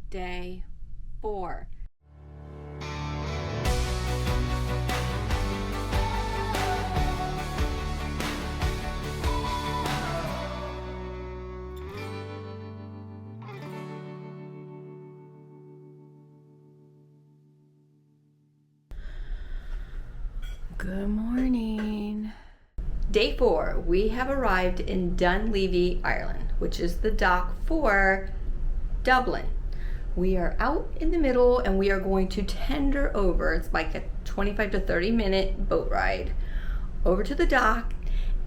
Day 4. Good morning. Day 4, we have arrived in Dunleavy, Ireland, which is the dock for Dublin. We are out in the middle and we are going to tender over. It's like a 25 to 30 minute boat ride over to the dock,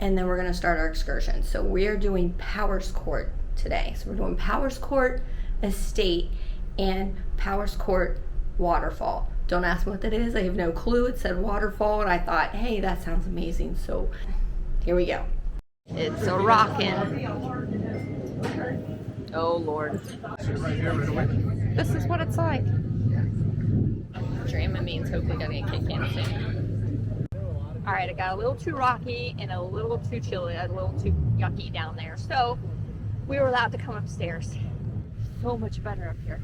and then we're going to start our excursion. So we are doing Powerscourt today. So we're doing Powerscourt Estate and Powerscourt Waterfall. Don't ask me what that is. I have no clue. It said waterfall and I thought, hey, that sounds amazing. So here we go. It's a rockin'. Oh Lord. This is what it's like. Dreaming means hopefully gonna get kicked in soon. Alright, it got a little too rocky and a little too chilly, a little too yucky down there. So we were allowed to come upstairs. So much better up here.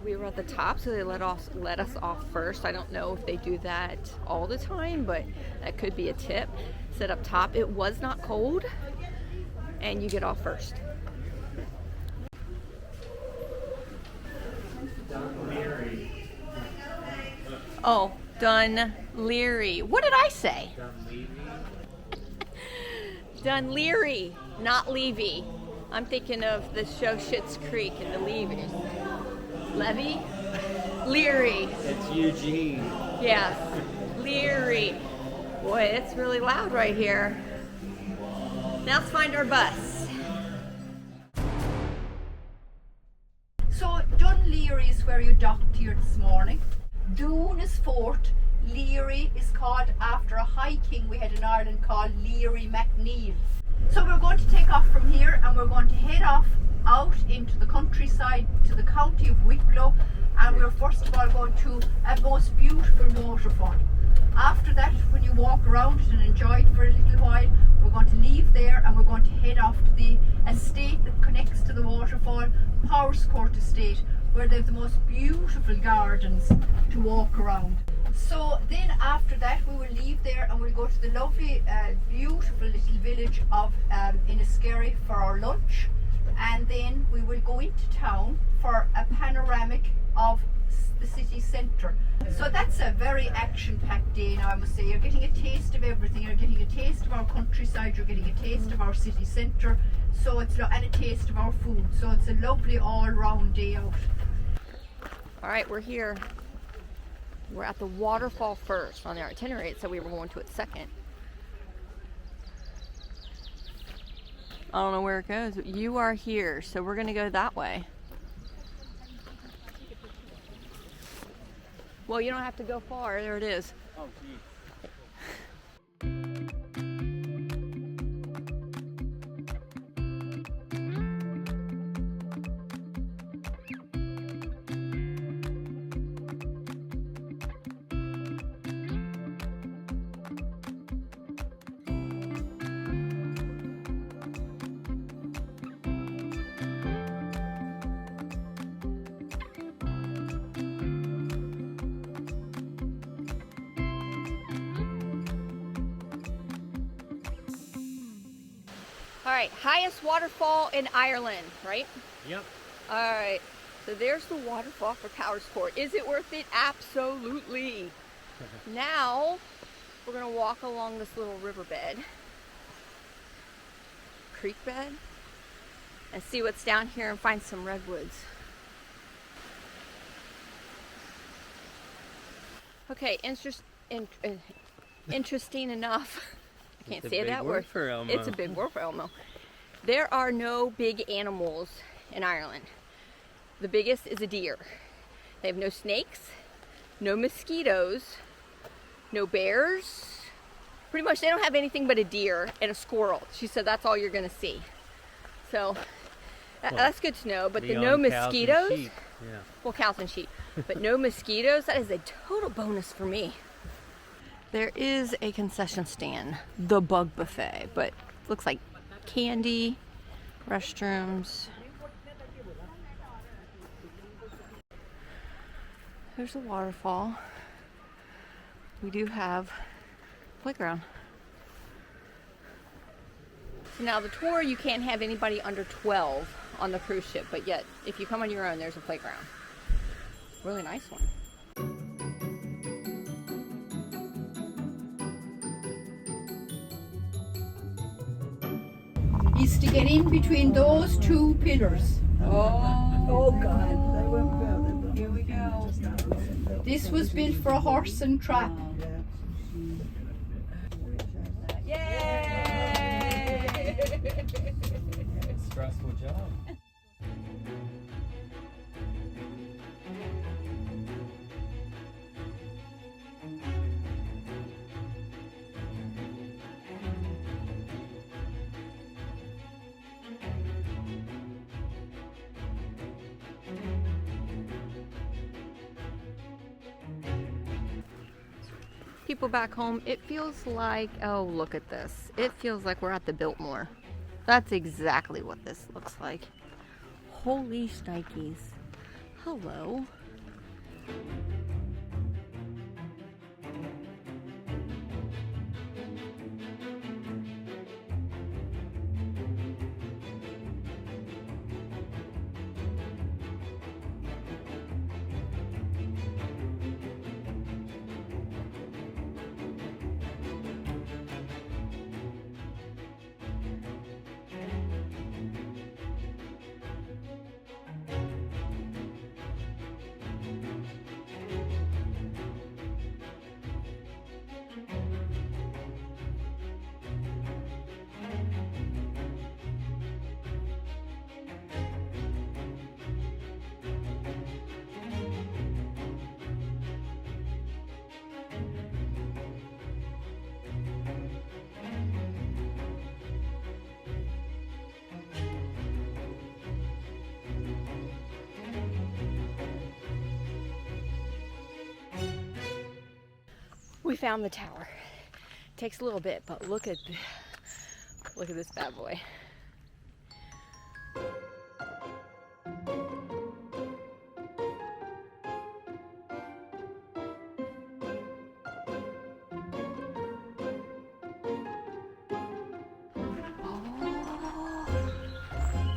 We were at the top, so they let us off first. I don't know if they do that all the time, but that could be a tip. Sit up top. It was not cold, and you get off first. Oh, Dunleary. What did I say? Dunleary, not Levy. I'm thinking of the show Schitt's Creek and the Leavers. Levy? Leary. It's Eugene. Yes, Leary. Boy, it's really loud right here. Now let's find our bus. So Dunleary is where you docked here this morning. Doon is Fort. Leary is called after a high king we had in Ireland called Leary MacNeil. So we're going to take off from here and we're going to head off out into the countryside to the county of Wicklow, and we're first of all going to a most beautiful waterfall. After that, when you walk around it and enjoy it for a little while, we're going to leave there and we're going to head off to the estate that connects to the waterfall, Powerscourt Estate, where they have the most beautiful gardens to walk around. So then after that we will leave there and we'll go to the lovely beautiful little village of Enniskerry for our lunch, and then we will go into town for a panoramic of the city centre. So that's a very action-packed day now, I must say. You're getting a taste of everything. You're getting a taste of our countryside, you're getting a taste of our city centre, so it's and a taste of our food. So it's a lovely all-round day out. Alright, we're here. We're at the waterfall first on the itinerary. It said we were going to it second. I don't know where it goes. You are here, so we're going to go that way. Well, you don't have to go far. There it is. Oh, geez. Alright, highest waterfall in Ireland, right? Yep. Alright, so there's the waterfall for Powerscourt. Is it worth it? Absolutely. Now, we're going to walk along this little riverbed, creek bed, and see what's down here and find some redwoods. Okay, interesting enough. I can't say that word. It's a big word for Elmo. There are no big animals in Ireland. The biggest is a deer. They have no snakes, no mosquitoes, no bears. Pretty much they don't have anything but a deer and a squirrel. She said that's all you're gonna see. So that's good to know, but the no mosquitoes. Yeah. Well, cows and sheep, but no mosquitoes, that is a total bonus for me. There is a concession stand, the Bug Buffet, but looks like candy, restrooms. There's a waterfall. We do have a playground. So now the tour, you can't have anybody under 12 on the cruise ship, but yet if you come on your own, there's a playground. Really nice one. Is to get in between those two pillars. Oh God. Here we go. This was built for a horse and trap. Yay! Stressful job. People back home, it feels like, oh, look at this. It feels like we're at the Biltmore. That's exactly what this looks like. Holy shnikes. Hello. We found the tower. Takes a little bit, but look at this bad boy.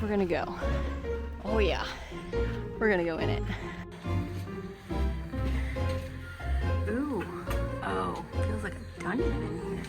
We're gonna go. Oh yeah, we're gonna go in it. Ooh, oh, feels like a dungeon in here.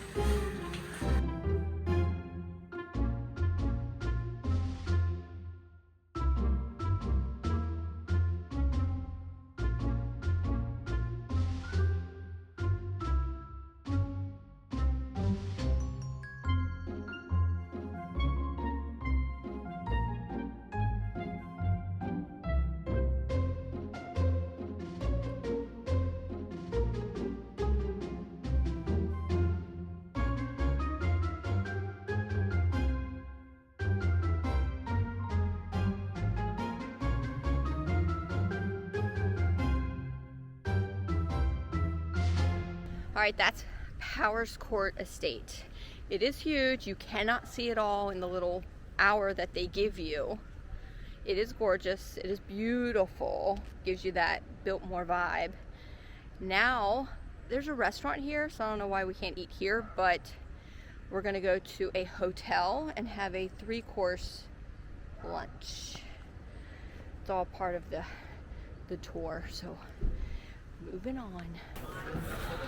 All right, that's Powerscourt Estate. It is huge. You cannot see it all in the little hour that they give you. It is gorgeous. It is beautiful. Gives you that Biltmore vibe. Now, there's a restaurant here, so I don't know why we can't eat here, but we're gonna go to a hotel and have a 3-course lunch. It's all part of the tour, so moving on.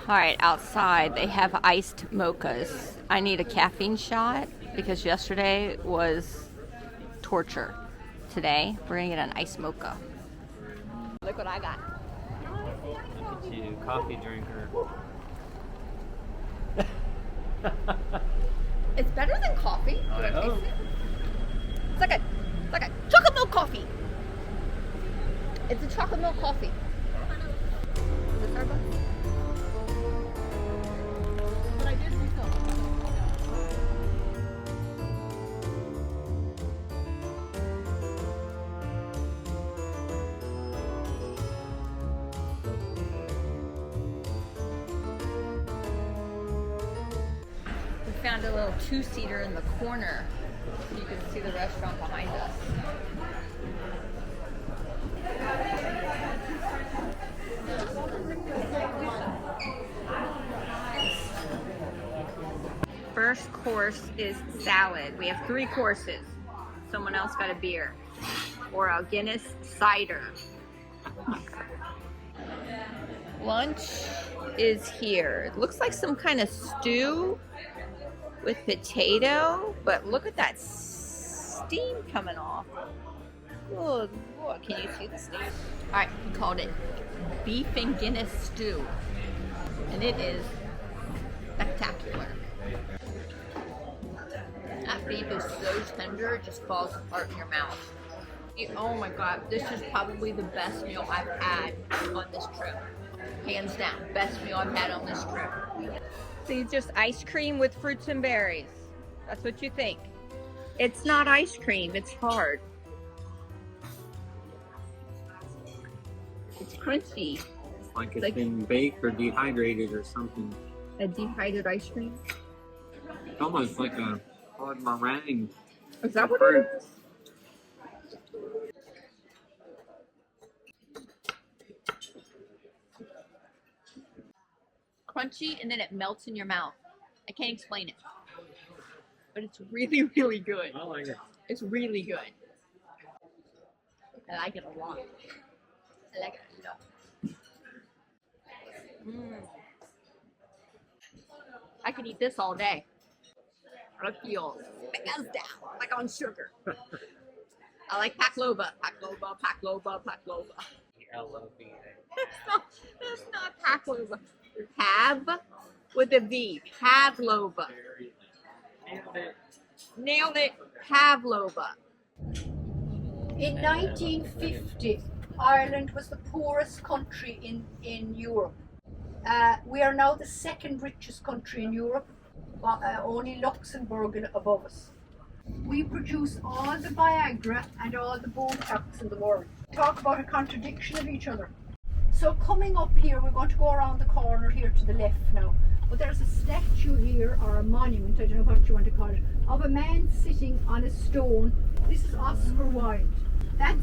All right, outside they have iced mochas. I need a caffeine shot because yesterday was torture. Today we're gonna get an iced mocha. Look what I got. Look at you, coffee drinker. It's better than coffee. I know. It's like a chocolate milk coffee. It's a chocolate milk coffee. Is it Starbucks? found a little two-seater in the corner so you can see the restaurant behind us. First course is salad. We have 3 courses. Someone else got a beer or a Guinness cider. Lunch is here. It looks like some kind of stew with potato, but look at that steam coming off. Good Lord, can you see the steam? All right, we called it beef and Guinness stew, and it is spectacular. That beef is so tender, it just falls apart in your mouth. Oh my God, this is probably the best meal I've had on this trip. Hands down, best meal I've had on this trip. So it's just ice cream with fruits and berries. That's what you think. It's not ice cream, it's hard. It's crunchy. It's like it's been baked or dehydrated or something. A dehydrated ice cream? It's almost like a hard meringue. Is that what it is? Crunchy, and then it melts in your mouth. I can't explain it, but it's really, really good. I like it. It's really good. I like it a lot. I like it a lot. I could eat this all day. I feel hands down, like on sugar. I like pavlova, pavlova, pavlova, pavlova. L-O-V-A. That's not pavlova. Pav with a V. Pavlova. Nailed it. Nailed it. Pavlova. In 1950, Ireland was the poorest country in Europe. We are now the 2nd richest country in Europe, only Luxembourg above us. We produce all the Viagra and all the Botox in the world. Talk about a contradiction of each other. So coming up here, we're going to go around the corner here to the left now. But there's a statue here, or a monument, I don't know what you want to call it, of a man sitting on a stone. This is Oscar Wilde. That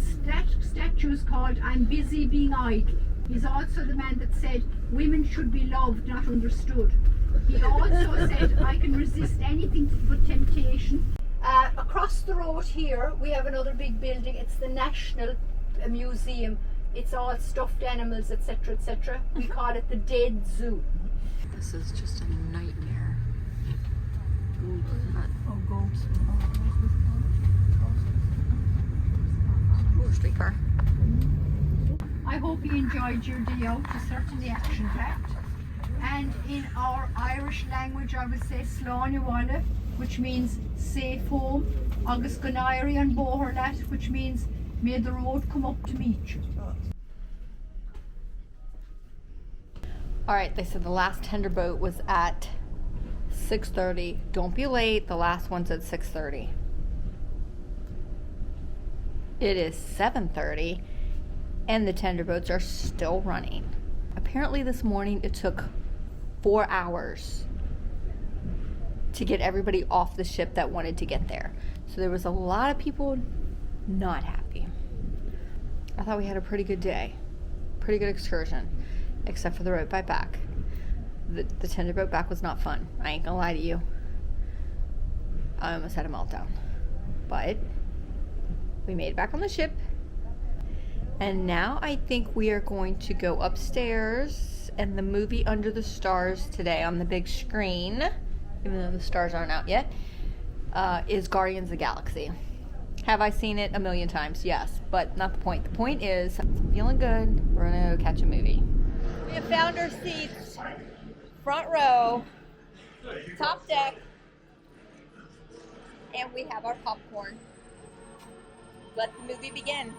statue is called I'm Busy Being Idle. He's also the man that said women should be loved, not understood. He also said I can resist anything but temptation. Across the road here, we have another big building. It's the National Museum. It's all stuffed animals, etc., etc. We call it the Dead Zoo. This is just a nightmare. Ghosts. Ooh, streetcar. I hope you enjoyed your day out. It's certainly action-packed. And in our Irish language, I would say Slán Uala, which means safe home. Agus Ganairi and Boherlat, which means may the road come up to meet you. All right, they said the last tender boat was at 6:30. Don't be late. The last one's at 6:30. It is 7:30, and the tender boats are still running. Apparently this morning it took 4 hours to get everybody off the ship that wanted to get there. So there was a lot of people not happy. I thought we had a pretty good day, pretty good excursion, except for the road bike back. The tender boat back was not fun. I ain't gonna lie to you. I almost had a meltdown. But we made it back on the ship. And now I think we are going to go upstairs, and the movie Under the Stars today on the big screen, even though the stars aren't out yet, is Guardians of the Galaxy. Have I seen it a million times? Yes, but not the point. The point is, I'm feeling good. We're gonna go catch a movie. We have found our seats, front row, top deck, and we have our popcorn. Let the movie begin.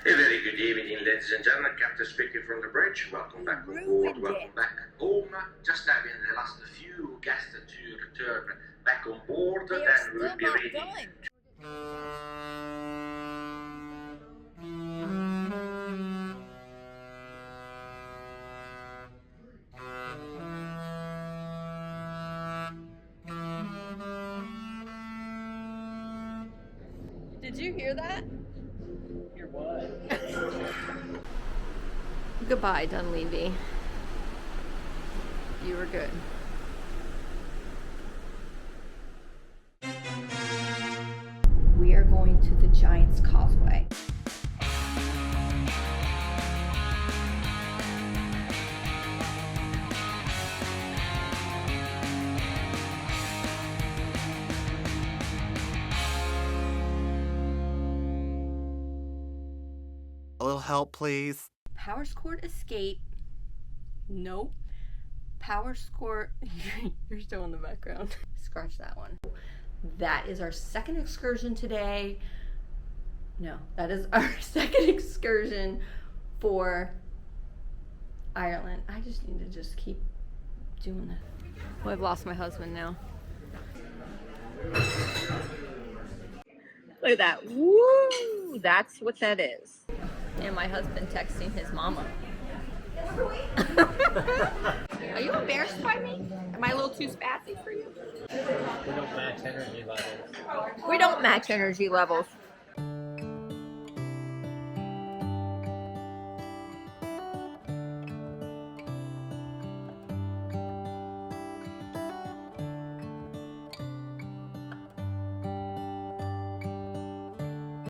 A very good evening, ladies and gentlemen. Captain speaking from the bridge. Welcome back on board. Welcome back home. Just having the last few guests to return back on board, then we'll be ready. you hear that? Hear what? Goodbye, Dunleavy. You were good. We are going to the Giant's Causeway. A little help, please. Powerscourt Estate. Nope. Powerscourt. You're still in the background. Scratch that one. That is our second excursion today. No, that is our second excursion for Ireland. I just need to just keep doing this. Well, I've lost my husband now. Look at that. Woo! That's what that is. And my husband texting his mama. Are you embarrassed by me? Am I a little too spazzy for you? We don't match energy levels. We don't match energy levels.